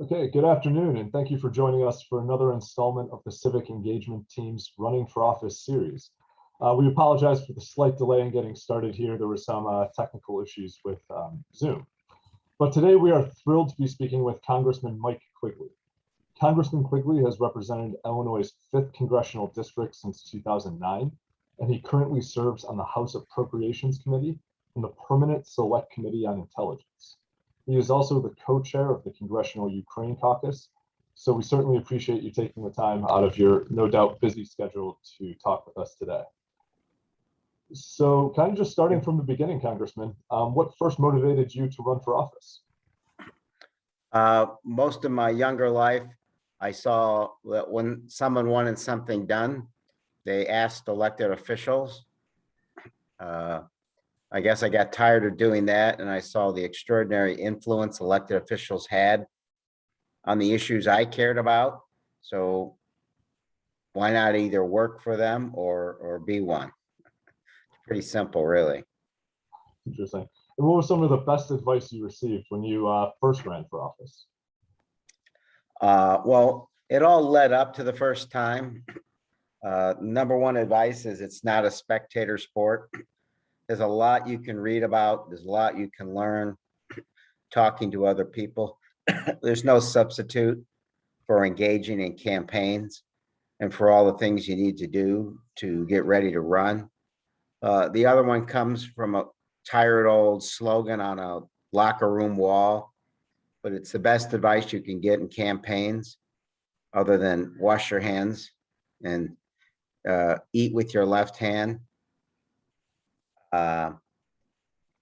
Okay, good afternoon, and thank you for joining us for another installment of the Civic Engagement Team's Running for Office series. We apologize for the slight delay in getting started here. There were some technical issues with Zoom. But today we are thrilled to be speaking with Congressman Mike Quigley. Congressman Quigley has represented Illinois' 5th Congressional District since 2009, and he currently serves on the House Appropriations Committee and the Permanent Select Committee on Intelligence. He is also the co-chair of the Congressional Ukraine Caucus, so we certainly appreciate you taking the time out of your no doubt busy schedule to talk with us today. So kind of just starting from the beginning, Congressman, what first motivated you to run for office? Most of my younger life, I saw that when someone wanted something done, they asked elected officials. I guess I got tired of doing that, and I saw the extraordinary influence elected officials had on the issues I cared about. So why not either work for them or be one? It's pretty simple, really. Interesting. And what was some of the best advice you received when you first ran for office? Well, it all led up to the first time. Number one advice is it's not a spectator sport. There's a lot you can read about. There's a lot you can learn talking to other people. There's no substitute for engaging in campaigns and for all the things you need to do to get ready to run. The other one comes from a tired old slogan on a locker room wall, but it's the best advice you can get in campaigns other than wash your hands and eat with your left hand.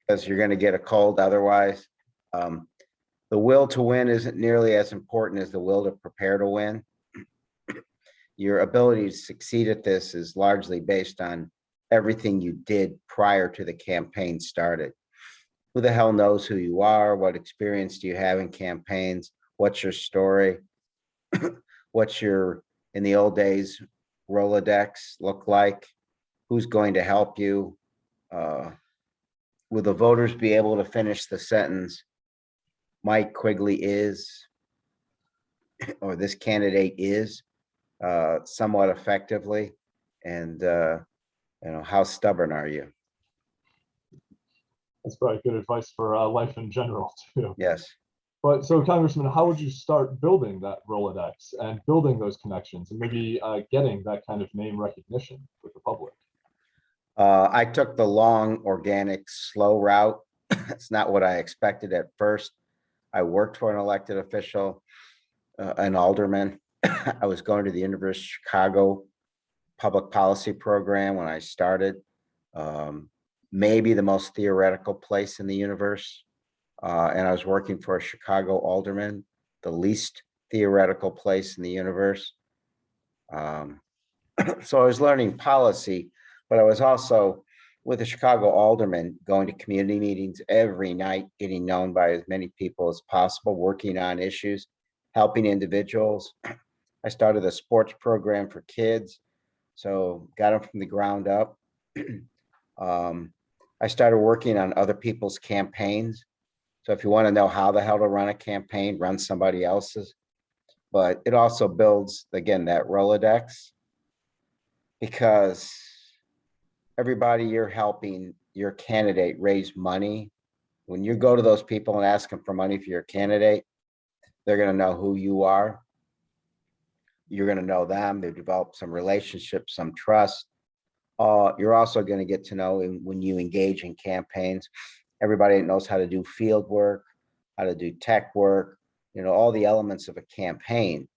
Because you're going to get a cold otherwise. The will to win isn't nearly as important as the will to prepare to win. Your ability to succeed at this is largely based on everything you did prior to the campaign started. Who the hell knows who you are? What experience do you have in campaigns? What's your story? What's your, in the old days, Rolodex look like? Who's going to help you? Will the voters be able to finish the sentence, Mike Quigley is, or this candidate is, somewhat effectively? And, how stubborn are you? That's probably good advice for life in general, too. Yes. But so, Congressman, how would you start building that Rolodex and building those connections and maybe getting that kind of name recognition with the public? I took the long, organic, slow route. It's not what I expected at first. I worked for an elected official, an alderman. I was going to the University of Chicago public policy program when I started. Maybe the most theoretical place in the universe. And I was working for a Chicago alderman, the least theoretical place in the universe. So I was learning policy, but I was also with the Chicago alderman going to community meetings every night, getting known by as many people as possible, working on issues, helping individuals. I started a sports program for kids, so got them from the ground up. I started working on other people's campaigns. So if you want to know how the hell to run a campaign, run somebody else's. But it also builds, again, that Rolodex, because everybody you're helping your candidate raise money. When you go to those people and ask them for money for your candidate, they're going to know who you are. You're going to know them. They've developed some relationships, some trust. You're also going to get to know when you engage in campaigns, everybody knows how to do field work, how to do tech work, all the elements of a campaign.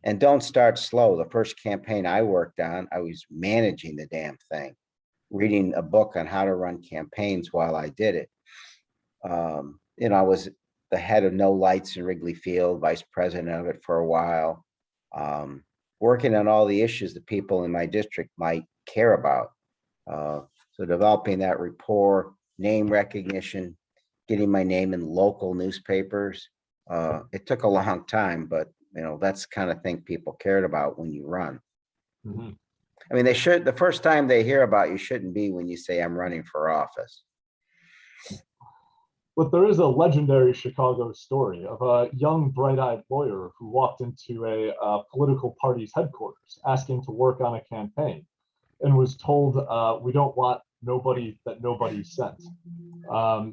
And don't start slow. The first campaign I worked on, I was managing the damn thing, reading a book on how to run campaigns while I did it. I was the head of No Lights in Wrigley Field, vice president of it for a while, working on all the issues that people in my district might care about. So developing that rapport, name recognition, getting my name in local newspapers. It took a long time, but that's the kind of thing people cared about when you run. Mm-hmm. I mean, the first time they hear about you shouldn't be when you say I'm running for office. But there is a legendary Chicago story of a young, bright-eyed lawyer who walked into a political party's headquarters asking to work on a campaign and was told, we don't want nobody that nobody sent.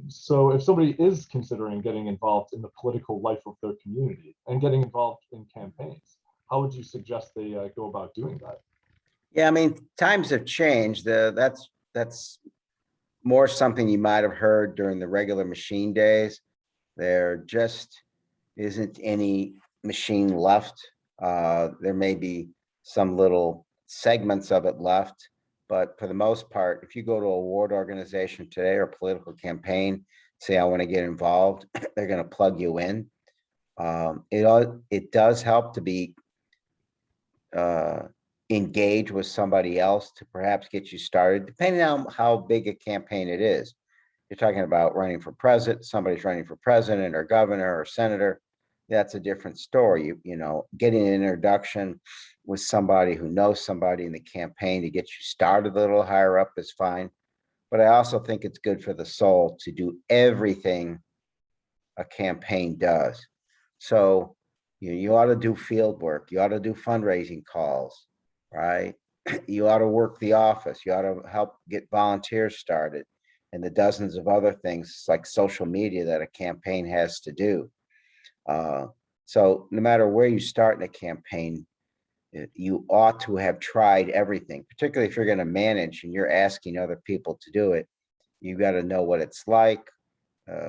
So if somebody is considering getting involved in the political life of their community and getting involved in campaigns, how would you suggest they go about doing that? Yeah, I mean, times have changed. That's more something you might have heard during the regular machine days. There just isn't any machine left. There may be some little segments of it left, but for the most part, if you go to a ward organization today or a political campaign, say I want to get involved, they're going to plug you in. It does help to be engage with somebody else to perhaps get you started, depending on how big a campaign it is. You're talking about running for president, somebody's running for president or governor or senator. That's a different story. You know, getting an introduction with somebody who knows somebody in the campaign to get you started a little higher up is fine. But I also think it's good for the soul to do everything a campaign does. So you ought to do field work. You ought to do fundraising calls, right? You ought to work the office. You ought to help get volunteers started and the dozens of other things like social media that a campaign has to do. So no matter where you start in a campaign, you ought to have tried everything, particularly if you're going to manage and you're asking other people to do it. You got to know what it's like,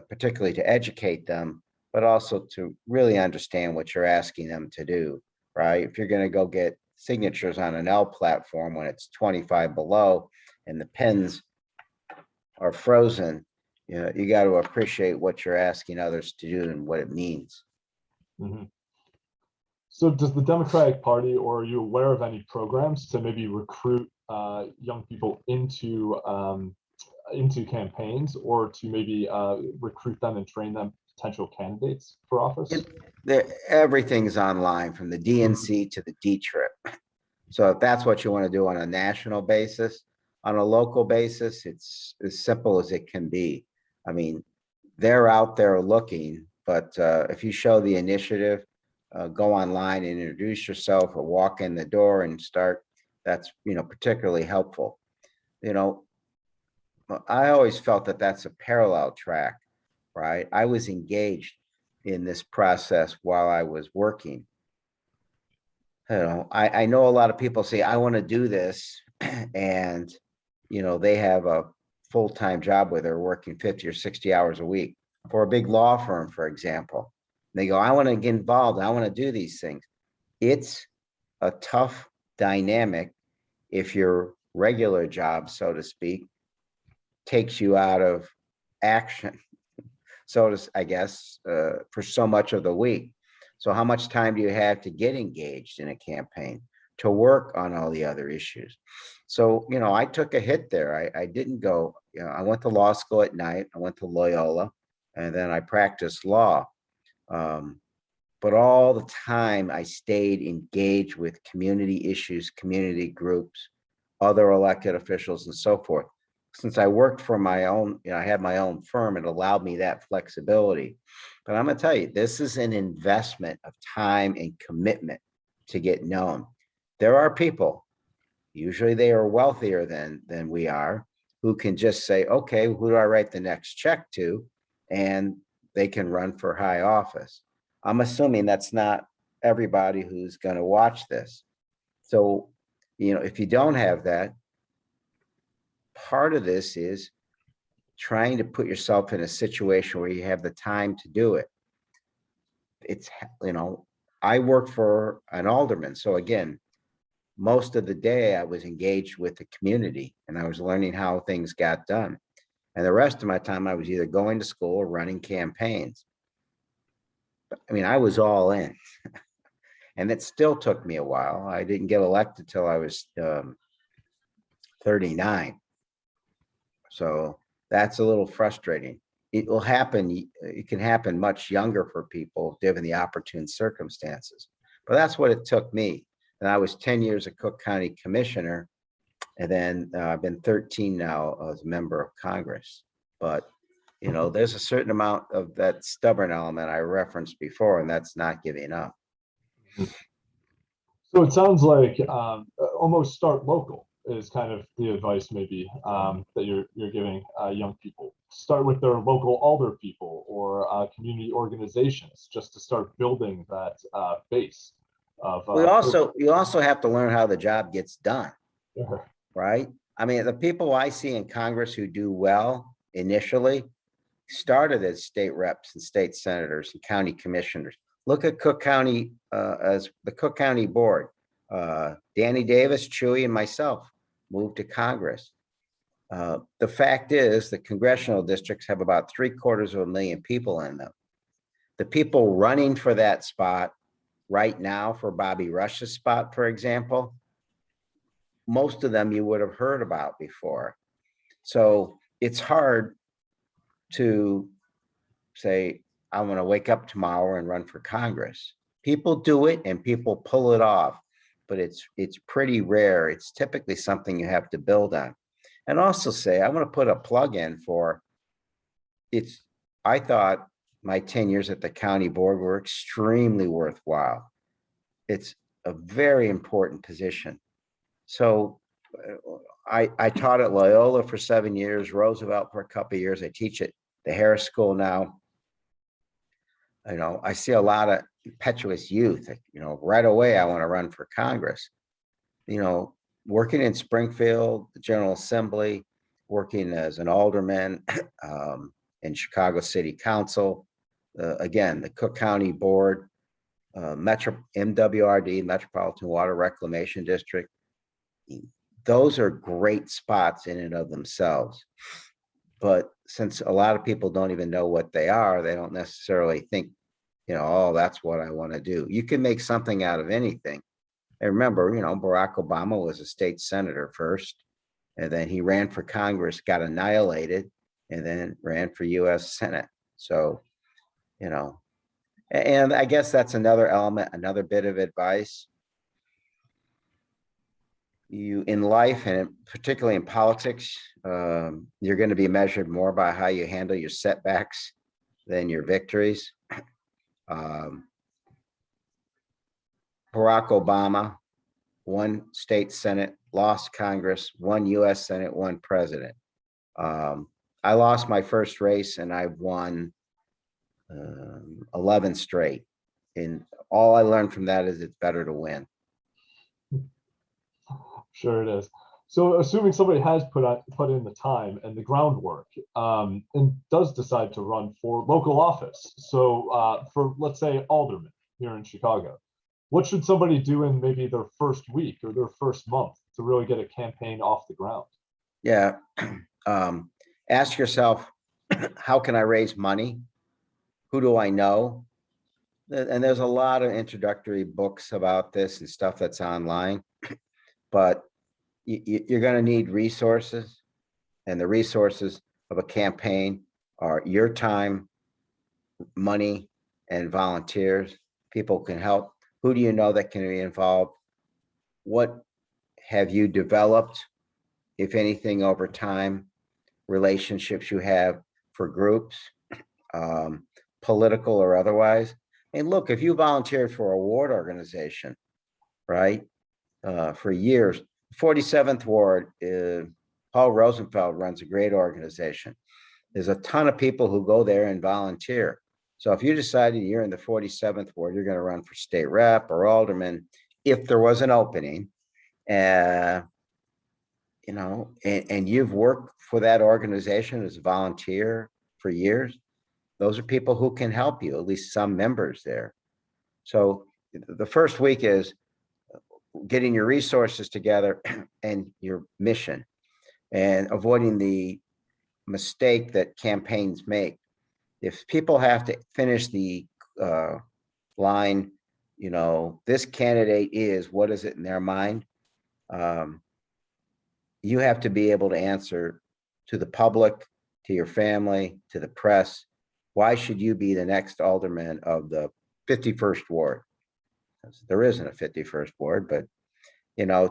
particularly to educate them, but also to really understand what you're asking them to do, right? If you're going to go get signatures on an L platform when it's 25 below and the pens are frozen, you got to appreciate what you're asking others to do and what it means. Mm-hmm. So does the Democratic Party, or are you aware of any programs to maybe recruit young people into campaigns, or to maybe recruit them and train them potential candidates for office? Everything's online from the DNC to the D trip. So if that's what you want to do on a national basis, on a local basis, it's as simple as it can be. I mean, they're out there looking, but if you show the initiative, go online and introduce yourself or walk in the door and start, that's, particularly helpful. I always felt that that's a parallel track, right? I was engaged in this process while I was working. I know a lot of people say, I want to do this, and, they have a full-time job where they're working 50 or 60 hours a week for a big law firm, for example. They go, I want to get involved. I want to do these things. It's a tough dynamic if your regular job, so to speak, takes you out of action, I guess, for so much of the week. So how much time do you have to get engaged in a campaign, to work on all the other issues? So, I took a hit there. I didn't go, I went to law school at night. I went to Loyola, and then I practiced law. But all the time I stayed engaged with community issues, community groups, other elected officials, and so forth. Since I worked for my own, I had my own firm, it allowed me that flexibility. But I'm going to tell you, this is an investment of time and commitment to get known. There are people, usually they are wealthier than we are, who can just say, okay, who do I write the next check to? And they can run for high office. I'm assuming that's not everybody who's going to watch this. So, if you don't have that, part of this is trying to put yourself in a situation where you have the time to do it. It's, I work for an alderman. So again, most of the day I was engaged with the community and I was learning how things got done. And the rest of my time I was either going to school or running campaigns. But, I was all in. And it still took me a while. I didn't get elected till I was 39. So that's a little frustrating. It will happen. It can happen much younger for people given the opportune circumstances. But that's what it took me. And I was 10 years a Cook County commissioner. And then I've been 13 now as a member of Congress. But There's a certain amount of that stubborn element I referenced before, and that's not giving up. So it sounds like almost start local is kind of the advice maybe that you're giving young people. Start with their local alder people or community organizations just to start building that base of. You also have to learn how the job gets done, right? I mean, the people I see in Congress who do well initially started as state reps and state senators and county commissioners. Look at Cook County as the Cook County Board. Danny Davis, Chewy, and myself moved to Congress. The fact is the congressional districts have about 750,000 people in them. The people running for that spot right now, for Bobby Rush's spot, for example, most of them you would have heard about before. So it's hard to say, I want to wake up tomorrow and run for Congress. People do it and people pull it off, but it's pretty rare. It's typically something you have to build on. And also say, I want to put a plug in for I thought my 10 years at the county board were extremely worthwhile. It's a very important position. So I taught at Loyola for 7 years, Roosevelt for a couple of years. I teach at the Harris School now. I see a lot of impetuous youth, right away, I want to run for Congress. Working in Springfield, the General Assembly, working as an alderman in Chicago City Council, again, the Cook County Board, MWRD, Metropolitan Water Reclamation District. Those are great spots in and of themselves. But since a lot of people don't even know what they are, they don't necessarily think, oh, that's what I want to do. You can make something out of anything. And remember, Barack Obama was a state senator first, and then he ran for Congress, got annihilated, and then ran for US Senate. So, and I guess that's another element, another bit of advice. You in life, and particularly in politics, you're going to be measured more by how you handle your setbacks than your victories. Barack Obama won state Senate, lost Congress, won US Senate, won president. I lost my first race and I've won 11 straight. And all I learned from that is it's better to win. Sure it is. So assuming somebody has put in the time and the groundwork and does decide to run for local office, so for, let's say, alderman here in Chicago, what should somebody do in maybe their first week or their first month to really get a campaign off the ground? Yeah. Ask yourself, how can I raise money? Who do I know? And there's a lot of introductory books about this and stuff that's online, but you're going to need resources, and the resources of a campaign are your time, money, and volunteers. People can help. Who do you know that can be involved? What have you developed, if anything, over time? Relationships you have for groups, political or otherwise. And look, if you volunteered for a ward organization, right, for years, 47th Ward, Paul Rosenfeld runs a great organization. There's a ton of people who go there and volunteer. So if you decided you're in the 47th Ward, you're going to run for state rep or alderman, if there was an opening, and you've worked for that organization as a volunteer for years, those are people who can help you, at least some members there. So the first week is getting your resources together and your mission, and avoiding the mistake that campaigns make. If people have to finish the line, this candidate is, what is it in their mind? You have to be able to answer to the public, to your family, to the press, why should you be the next alderman of the 51st Ward? There isn't a 51st Ward, but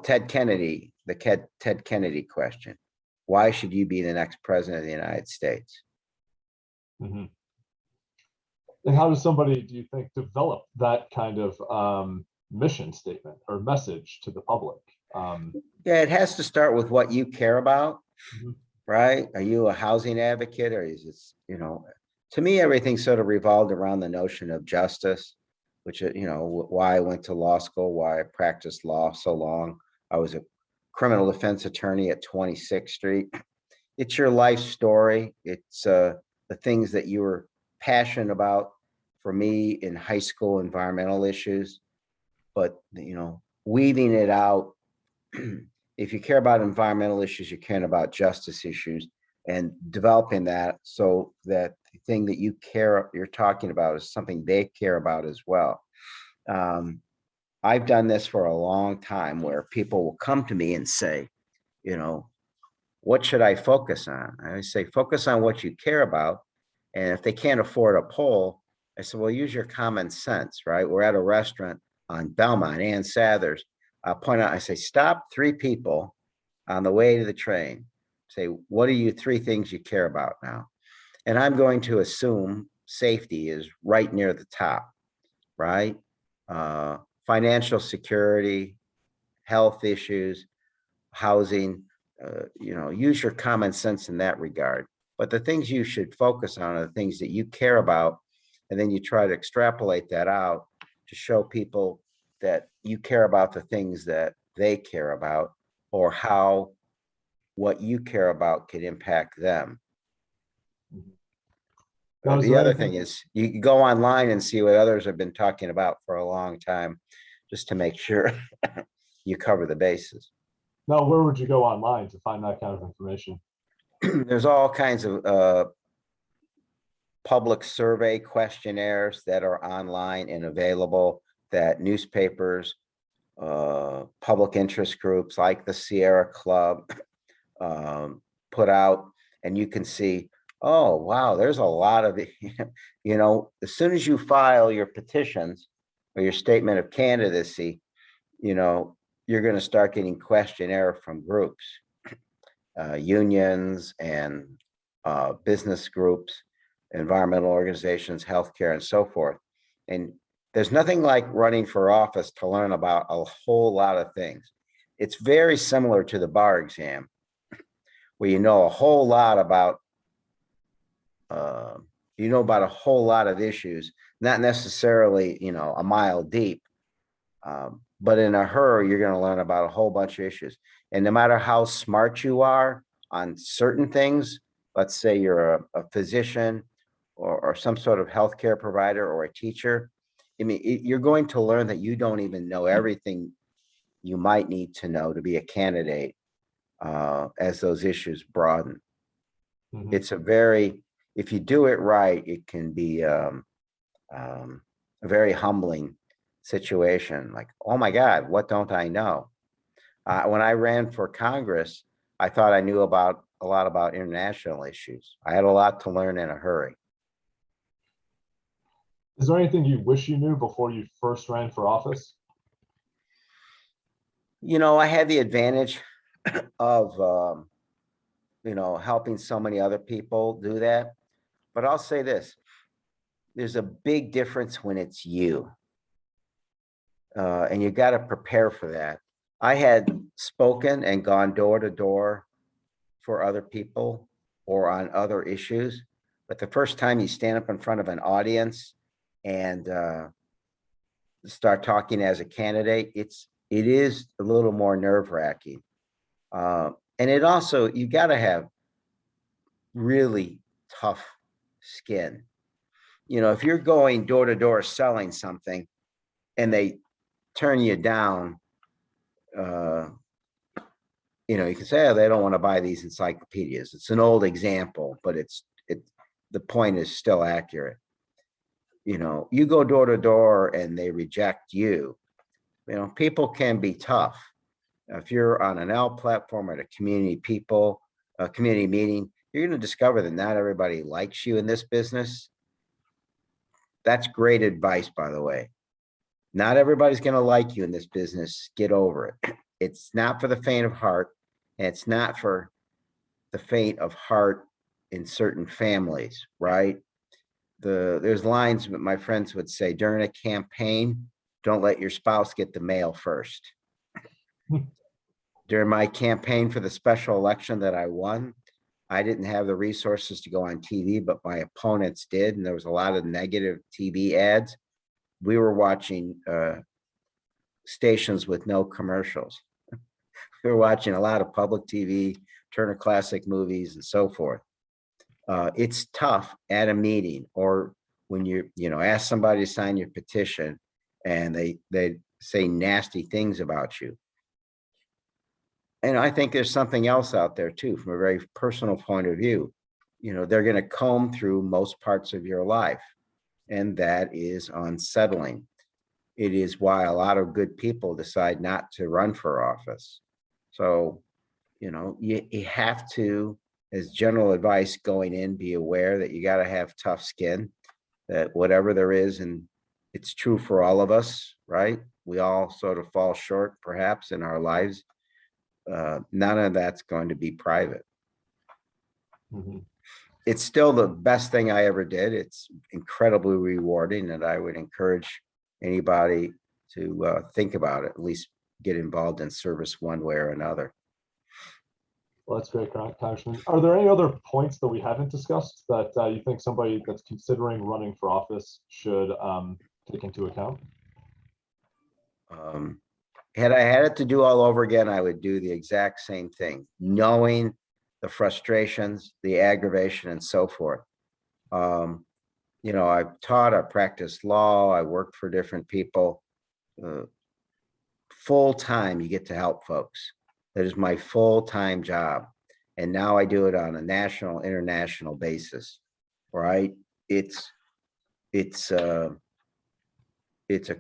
Ted Kennedy, the Ted Kennedy question. Why should you be the next president of the United States? Mhm. And how does somebody, do you think, develop that kind of mission statement or message to the public? Yeah, it has to start with what you care about, Mhm. right? Are you a housing advocate, or is it, to me, everything sort of revolved around the notion of justice, which, why I went to law school, why I practiced law so long. I was a criminal defense attorney at 26th Street. It's your life story. It's the things that you were passionate about. For me, in high school, environmental issues, but weaving it out. If you care about environmental issues, you care about justice issues, and developing that so that the thing that you're talking about is something they care about as well. I've done this for a long time, where people will come to me and say, what should I focus on? I say, focus on what you care about. And if they can't afford a poll, I said, well, use your common sense, right? We're at a restaurant on Belmont and Sathers. I'll point out, I say, stop 3 people on the way to the train. Say, what are you 3 things you care about now? And I'm going to assume safety is right near the top, right? Financial security, health issues, housing, use your common sense in that regard. But the things you should focus on are the things that you care about. And then you try to extrapolate that out to show people that you care about the things that they care about, or how what you care about could impact them. Now, is The there other anything, thing is you can go online and see what others have been talking about for a long time, just to make sure you cover the bases. now where would you go online to find that kind of information? There's all kinds of public survey questionnaires that are online and available, that newspapers, public interest groups like the Sierra Club put out, and you can see, oh, wow, there's a lot of, as soon as you file your petitions or your statement of candidacy, you're going to start getting questionnaire from groups, unions and business groups, environmental organizations, healthcare, and so forth. And there's nothing like running for office to learn about a whole lot of things. It's very similar to the bar exam, where you know a whole lot about, a whole lot of issues, not necessarily, a mile deep, but in a hurry, you're going to learn about a whole bunch of issues. And no matter how smart you are on certain things, let's say you're a physician or some sort of healthcare provider or a teacher, you're going to learn that you don't even know everything you might need to know to be a candidate as those issues broaden. Mhm. It's if you do it right, it can be a very humbling situation. Like, oh my God, what don't I know? When I ran for Congress, I thought I knew a lot about international issues. I had a lot to learn in a hurry. Is there anything you wish you knew before you first ran for office? I had the advantage of, helping so many other people do that. But I'll say this, there's a big difference when it's you. And you got to prepare for that. I had spoken and gone door to door for other people or on other issues, but the first time you stand up in front of an audience and start talking as a candidate, it is a little more nerve-wracking. And it also, you got to have really tough skin. If you're going door to door selling something and they turn you down, you can say, oh, they don't want to buy these encyclopedias. It's an old example, but the point is still accurate. You go door to door and they reject you. People can be tough. If you're on an L platform at a community meeting, you're going to discover that not everybody likes you in this business. That's great advice, by the way. Not everybody's going to like you in this business. Get over it. It's not for the faint of heart, and it's not for the faint of heart in certain families, right? There's lines that my friends would say during a campaign, don't let your spouse get the mail first. During my campaign for the special election that I won, I didn't have the resources to go on TV, but my opponents did. And there was a lot of negative TV ads. We were watching stations with no commercials. We were watching a lot of public TV, Turner Classic Movies, and so forth. It's tough at a meeting, or when you ask somebody to sign your petition and they say nasty things about you. And I think there's something else out there too, from a very personal point of view. They're going to comb through most parts of your life, and that is unsettling. It is why a lot of good people decide not to run for office. So, you have to, as general advice going in, be aware that you got to have tough skin, that whatever there is, and it's true for all of us, right? We all sort of fall short perhaps in our lives. None of that's going to be private. Mm-hmm. It's still the best thing I ever did. It's incredibly rewarding, and I would encourage anybody to think about it, at least get involved in service one way or another. Well, that's great, Congressman. Are there any other points that we haven't discussed that you think somebody that's considering running for office should take into account? Had I had it to do all over again, I would do the exact same thing, knowing the frustrations, the aggravation, and so forth. I've taught, I've practiced law, I worked for different people. Full time, you get to help folks. That is my full-time job. And now I do it on a national, international basis, right? It's a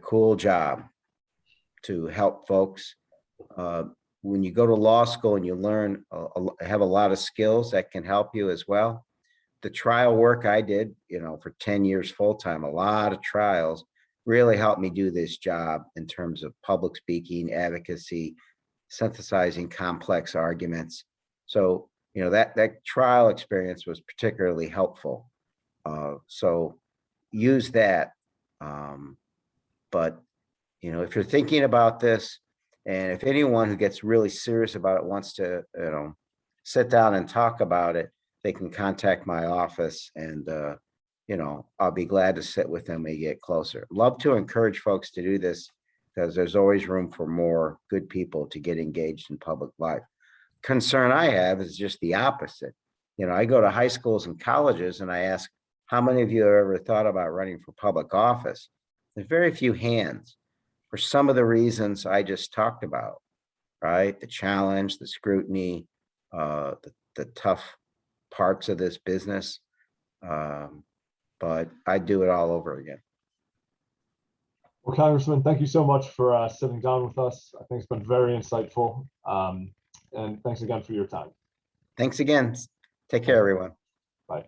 cool job to help folks. When you go to law school and you learn, have a lot of skills that can help you as well. The trial work I did, for 10 years full-time, a lot of trials really helped me do this job in terms of public speaking, advocacy, synthesizing complex arguments. So, that trial experience was particularly helpful. So use that. But, if you're thinking about this, and if anyone who gets really serious about it wants to, sit down and talk about it, they can contact my office, and, I'll be glad to sit with them and get closer. Love to encourage folks to do this, because there's always room for more good people to get engaged in public life. Concern I have is just the opposite. I go to high schools and colleges and I ask, how many of you have ever thought about running for public office? There's very few hands for some of the reasons I just talked about, right? The challenge, the scrutiny, the tough parts of this business. But I'd do it all over again. Well, Congressman, thank you so much for sitting down with us. I think it's been very insightful. And thanks again for your time. Thanks again. Take care, everyone. Bye.